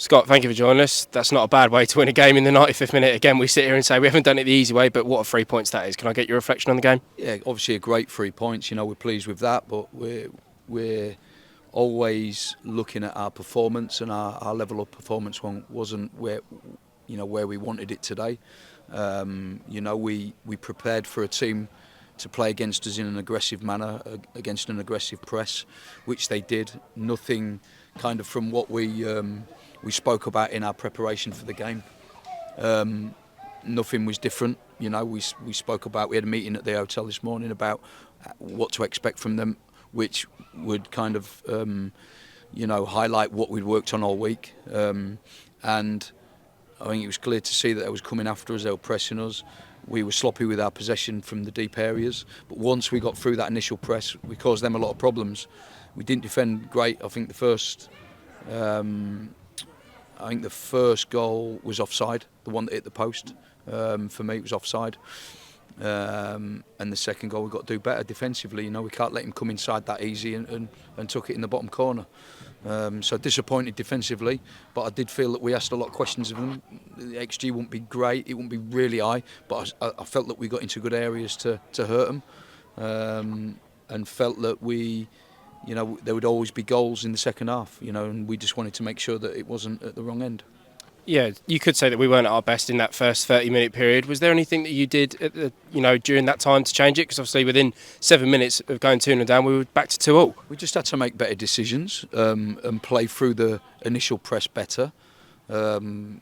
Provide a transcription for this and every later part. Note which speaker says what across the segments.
Speaker 1: Scott, thank you for joining us. That's not a bad way to win a game in the 95th minute. Again, we sit here and say we haven't done it the easy way, but what a 3 points that is. Can I get your reflection on the game?
Speaker 2: Yeah, obviously a great 3 points. We're pleased with that, but we're always looking at our performance, and our level of performance wasn't where we wanted it today. We prepared for a team to play against us in an aggressive manner, against an aggressive press, which they did. Nothing kind of from what we spoke about in our preparation for the game. Nothing was different. We spoke about, we had a meeting at the hotel this morning about what to expect from them, which would kind of highlight what we'd worked on all week. And I think it was clear to see that they was coming after us, they were pressing us. We were sloppy with our possession from the deep areas, but once we got through that initial press, we caused them a lot of problems. We didn't defend great. I think the first goal was offside, the one that hit the post. For me, it was offside. And the second goal, we've got to do better defensively. We can't let him come inside that easy and took it in the bottom corner. So disappointed defensively, but I did feel that we asked a lot of questions of them. The XG wouldn't be great, it wouldn't be really high, but I felt that we got into good areas to hurt them, and felt that there would always be goals in the second half, and we just wanted to make sure that it wasn't at the wrong end.
Speaker 1: Yeah, you could say that we weren't at our best in that first 30-minute period. Was there anything that you did during that time to change it? Because obviously within 7 minutes of going 2-0 down, we were back to 2-2.
Speaker 2: We just had to make better decisions and play through the initial press better,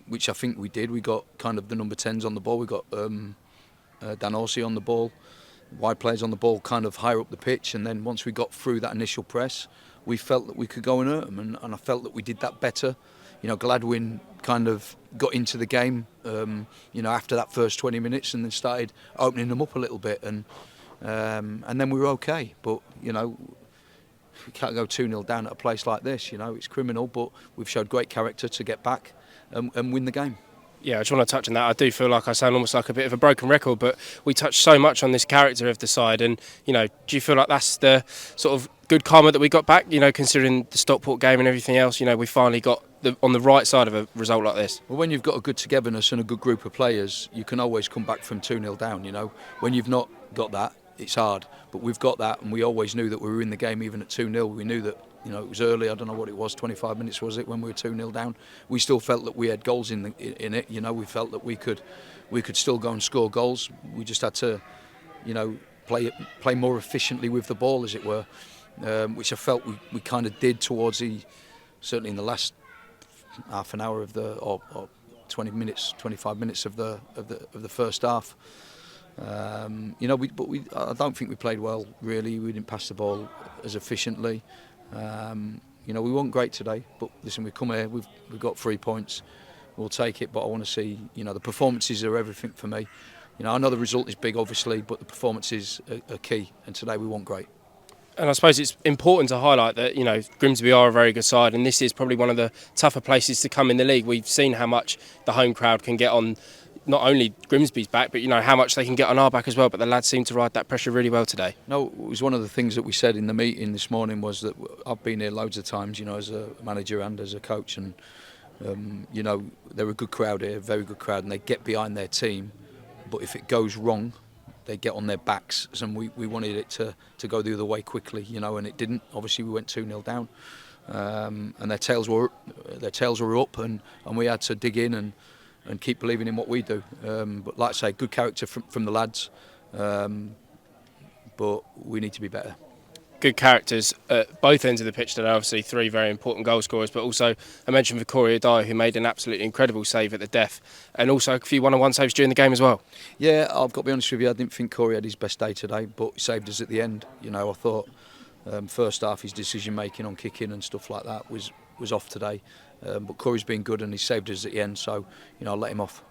Speaker 2: which I think we did. We got kind of the number 10s on the ball. We got Danilo Orsi on the ball, wide players on the ball kind of higher up the pitch, and then once we got through that initial press, we felt that we could go and hurt them, and I felt that we did that better. Gladwin kind of got into the game, after that first 20 minutes, and then started opening them up a little bit, and then we were okay. But we can't go 2-0 down at a place like this. It's criminal, but we've showed great character to get back and win the game.
Speaker 1: Yeah, I just want to touch on that. I do feel like I sound almost like a bit of a broken record, but we touched so much on this character of the side, and do you feel like that's the sort of good karma that we got back? Considering the Stockport game and everything else, we finally got on the right side of a result like this.
Speaker 2: Well, when you've got a good togetherness and a good group of players, you can always come back from 2-0 down. When you've not got that, it's hard. But we've got that, and we always knew that we were in the game even at 2-0. We knew that it was early. I don't know what it was, 25 minutes was it when we were 2-0 down. We still felt that we had goals in it. We felt that we could still go and score goals. We just had to, play more efficiently with the ball, as it were, which I felt we kind of did towards certainly in the last half an hour of or 20 minutes, 25 minutes of the first half. I don't think we played well, really. We didn't pass the ball as efficiently. We weren't great today, but listen, we come here, we've got 3 points, we'll take it, but I want to see, the performances are everything for me. I know the result is big, obviously, but the performances are key, and today we weren't great.
Speaker 1: And I suppose it's important to highlight that, Grimsby are a very good side, and this is probably one of the tougher places to come in the league. We've seen how much the home crowd can get on not only Grimsby's back, but how much they can get on our back as well. But the lads seem to ride that pressure really well today.
Speaker 2: No, it was one of the things that we said in the meeting this morning, was that I've been here loads of times, as a manager and as a coach, and they're a good crowd here, a very good crowd, and they get behind their team. But if it goes wrong, they get on their backs, and we wanted it to go the other way quickly, and it didn't. Obviously, we went 2-0 down, and their tails were up, and we had to dig in and keep believing in what we do. But like I say, good character from the lads, but we need to be better.
Speaker 1: Good characters at both ends of the pitch today. Obviously, 3 very important goal scorers, but also I mentioned Corey Adai, who made an absolutely incredible save at the death, and also a few one-on-one saves during the game as well.
Speaker 2: Yeah, I've got to be honest with you, I didn't think Corey had his best day today, but he saved us at the end. I thought first half his decision making on kicking and stuff like that was off today, but Corey's been good and he saved us at the end, so I'll let him off.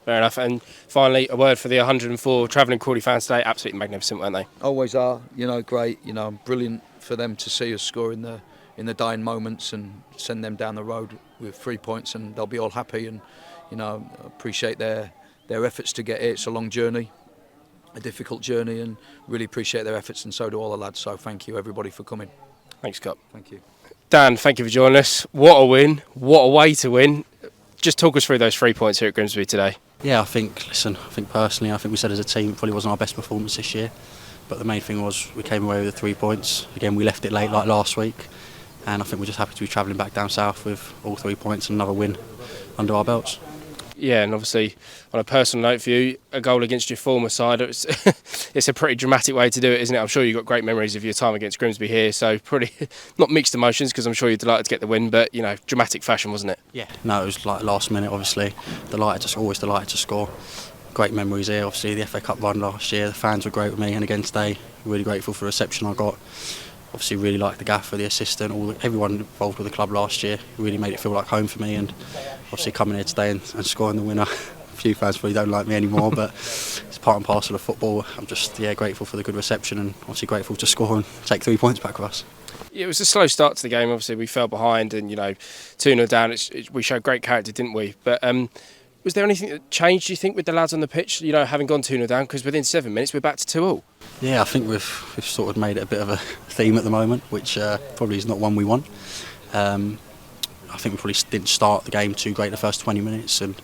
Speaker 1: Fair enough. And finally, a word for the 104 travelling Crawley fans today. Absolutely magnificent, weren't they?
Speaker 2: Always are. Great. Brilliant for them to see us score in the dying moments and send them down the road with 3 points, and they'll be all happy. And appreciate their efforts to get here. It's a long journey, a difficult journey, and really appreciate their efforts, and so do all the lads. So thank you everybody for coming.
Speaker 1: Thanks, Scott.
Speaker 2: Thank you.
Speaker 1: Dan, thank you for joining us. What a win, what a way to win. Just talk us through those 3 points here at Grimsby today.
Speaker 3: Yeah, I think personally, I think we said as a team it probably wasn't our best performance this year. But the main thing was we came away with the 3 points. Again, we left it late like last week. And I think we're just happy to be travelling back down south with all 3 points and another win under our belts.
Speaker 1: Yeah, and obviously, on a personal note for you, a goal against your former side, it's a pretty dramatic way to do it, isn't it? I'm sure you've got great memories of your time against Grimsby here, so pretty, not mixed emotions, because I'm sure you're delighted to get the win, but, you know, dramatic fashion, wasn't it?
Speaker 3: Yeah, no, it was like last minute, obviously. Always delighted to score. Great memories here, obviously, the FA Cup run last year, the fans were great with me, and again today, really grateful for the reception I got. Obviously really liked the gaffer, the assistant, everyone involved with the club last year. Really made it feel like home for me, and obviously coming here today and scoring the winner. A few fans probably don't like me anymore, but it's part and parcel of football. I'm just grateful for the good reception and obviously grateful to score and take 3 points back with us.
Speaker 1: It was a slow start to the game. Obviously we fell behind and 2-0 down. We showed great character, didn't we? But was there anything that changed, do you think, with the lads on the pitch, having gone 2-0 down? Because within 7 minutes we're back to 2-2.
Speaker 3: Yeah, I think we've sort of made it a bit of a theme at the moment, which probably is not one we want. I think we probably didn't start the game too great the first 20 minutes, and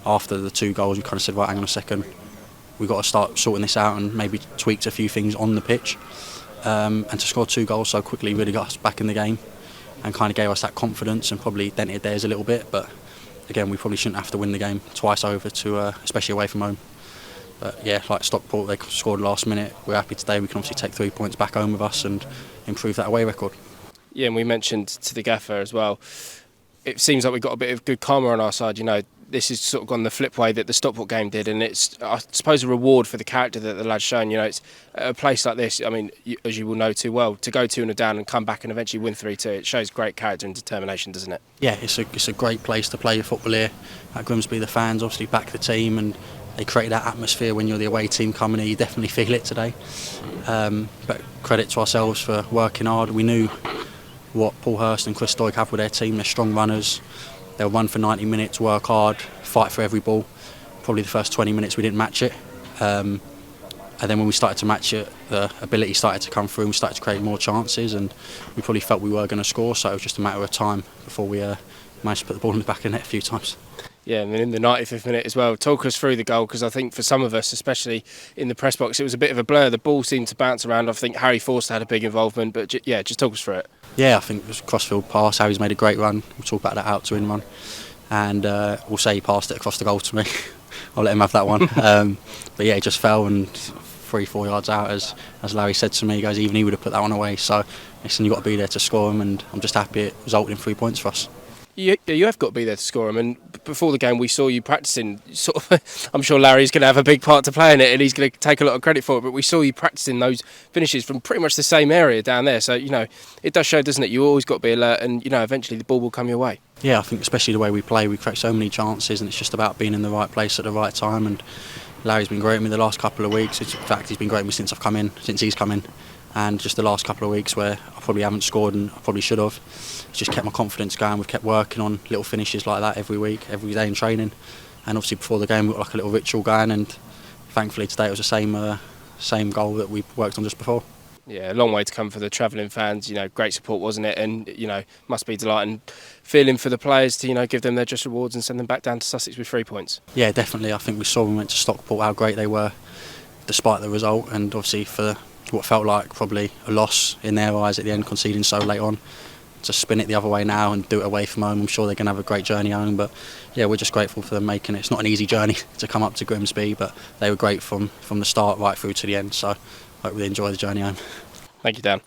Speaker 3: after the 2 goals we kind of said, right, hang on a second, we've got to start sorting this out, and maybe tweaked a few things on the pitch. And to score 2 goals so quickly really got us back in the game and kind of gave us that confidence and probably dented theirs a little bit, but again, we probably shouldn't have to win the game twice over, especially away from home. But yeah, like Stockport, they scored last minute. We're happy today we can obviously take 3 points back home with us and improve that away record. Yeah,
Speaker 1: and we mentioned to the gaffer as well, it seems like we've got a bit of good karma on our side. This has sort of gone the flip way that the Stockport game did, and it's, I suppose, a reward for the character that the lad's shown. It's a place like this, I mean, as you will know too well, to go 2-0 down and come back and eventually win 3-2, it shows great character and determination, doesn't it? Yeah, it's a great place to play your football here at Grimsby. The fans obviously back the team and they create that atmosphere when you're the away team coming here. You definitely feel it today. But credit to ourselves for working hard. We knew what Paul Hurst and Chris Stoic have with their team. They're strong runners. They'll run for 90 minutes, work hard, fight for every ball. Probably the first 20 minutes we didn't match it. And then when we started to match it, the ability started to come through and we started to create more chances, and we probably felt we were going to score, so it was just a matter of time before we managed to put the ball in the back of the net a few times. Yeah, and then in the 95th minute as well, talk us through the goal, because I think for some of us, especially in the press box, it was a bit of a blur. The ball seemed to bounce around. I think Harry Forster had a big involvement, but just talk us through it. Yeah, I think it was a crossfield pass. Harry's made a great run. We'll talk about that out to in run. And we'll say he passed it across the goal to me. I'll let him have that one. But yeah, it just fell and 3-4 yards out, as Larry said to me, he goes, even he would have put that one away. So listen, you've got to be there to score them, and I'm just happy it resulted in 3 points for us. You have got to be there to score them, and before the game we saw you practicing. I'm sure Larry's going to have a big part to play in it, and he's going to take a lot of credit for it. But we saw you practicing those finishes from pretty much the same area down there. So it does show, doesn't it? You always got to be alert, and eventually the ball will come your way. Yeah, I think especially the way we play, we create so many chances, and it's just about being in the right place at the right time. And Larry's been great with me the last couple of weeks. In fact, he's been great with me since he's come in. And just the last couple of weeks where I probably haven't scored and I probably should have, it's just kept my confidence going. We've kept working on little finishes like that every week, every day in training, and obviously before the game we've got like a little ritual going, and thankfully today it was the same goal that we worked on just before. Yeah, a long way to come for the travelling fans. Great support, wasn't it? And must be delighting feeling for the players to give them their just rewards and send them back down to Sussex with 3 points. Yeah, definitely. I think we saw when we went to Stockport how great they were despite the result, and obviously for what felt like probably a loss in their eyes at the end, conceding so late on, to spin it the other way now and do it away from home. I'm sure they're going to have a great journey home, but yeah, we're just grateful for them making it. It's not an easy journey to come up to Grimsby, but they were great from the start right through to the end, so I hope they enjoy the journey home. Thank you, Dan.